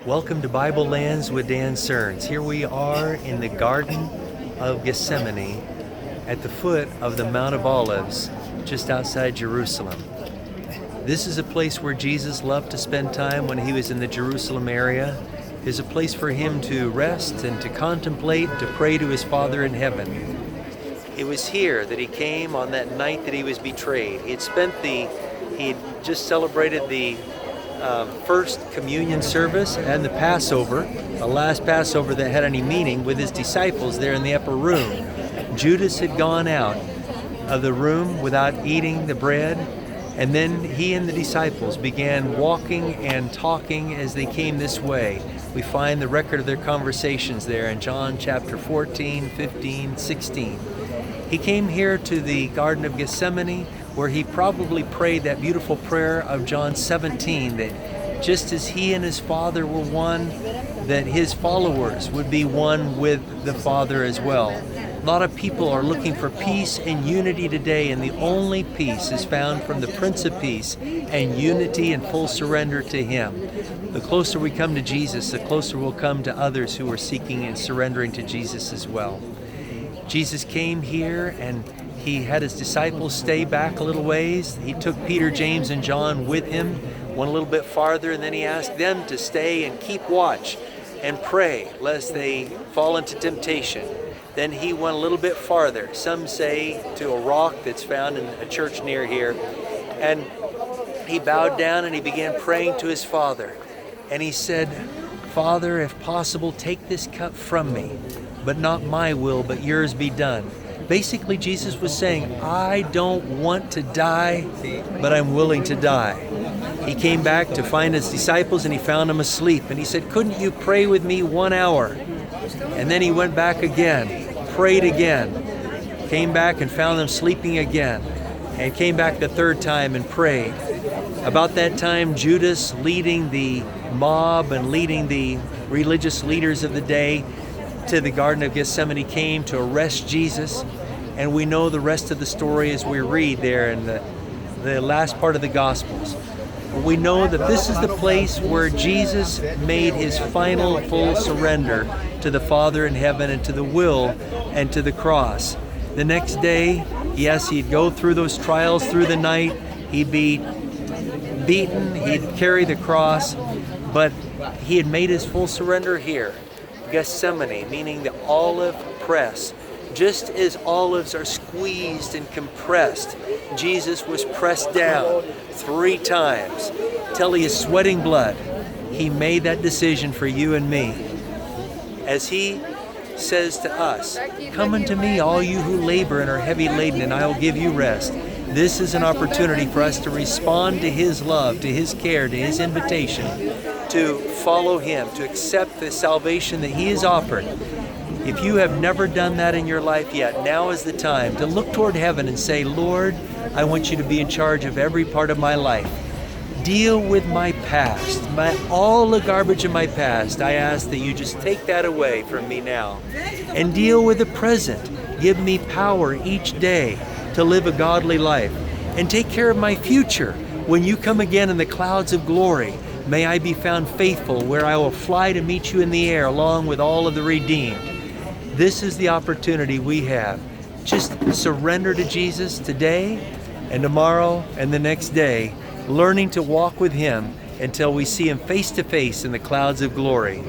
Welcome to Bible Lands with Dan Serns. Here we are in the Garden of Gethsemane at the foot of the Mount of Olives, just outside Jerusalem. This is a place where Jesus loved to spend time when he was in the Jerusalem area. It's a place for him to rest and to contemplate, to pray to his Father in heaven. It was here that he came on that night that he was betrayed. He had just celebrated the first communion service and the Passover, the last Passover that had any meaning, with his disciples there in the upper room. Judas had gone out of the room without eating the bread, and then he and the disciples began walking and talking as they came this way. We find the record of their conversations there in John chapter 14, 15, 16. He came here to the Garden of Gethsemane, where he probably prayed that beautiful prayer of John 17, that just as he and his Father were one, that his followers would be one with the Father as well. A lot of people are looking for peace and unity today, and the only peace is found from the Prince of Peace and unity and full surrender to him. The closer we come to Jesus, the closer we'll come to others who are seeking and surrendering to Jesus as well. Jesus came here and he had his disciples stay back a little ways. He took Peter, James, and John with him, went a little bit farther, and then he asked them to stay and keep watch and pray lest they fall into temptation. Then he went a little bit farther, some say to a rock that's found in a church near here, and he bowed down and he began praying to his Father. And he said, "Father, if possible, take this cup from me, but not my will, but yours be done." Basically, Jesus was saying, I don't want to die, but I'm willing to die. He came back to find his disciples and he found them asleep. And he said, "Couldn't you pray with me 1 hour? And then he went back again, prayed again, came back and found them sleeping again, and came back the third time and prayed. About that time, Judas, leading the mob and leading the religious leaders of the day to the Garden of Gethsemane, came to arrest Jesus. And we know the rest of the story as we read there in the last part of the Gospels. We know that this is the place where Jesus made his final full surrender to the Father in heaven and to the will and to the cross. The next day, yes, he'd go through those trials through the night. He'd be beaten, he'd carry the cross, but he had made his full surrender here. Gethsemane, meaning the olive press. Just as olives are squeezed and compressed, Jesus was pressed down 3 times till he is sweating blood. He made that decision for you and me. As he says to us, "Come unto me, all you who labor and are heavy laden, and I will give you rest." This is an opportunity for us to respond to his love, to his care, to his invitation, to follow him, to accept the salvation that he has offered. If you have never done that in your life yet, now is the time to look toward heaven and say, "Lord, I want you to be in charge of every part of my life. Deal with my past, all the garbage of my past. I ask that you just take that away from me now. And deal with the present. Give me power each day to live a godly life. And take care of my future. When you come again in the clouds of glory, may I be found faithful, where I will fly to meet you in the air along with all of the redeemed." This is the opportunity we have. Just surrender to Jesus today and tomorrow and the next day, learning to walk with him until we see him face to face in the clouds of glory.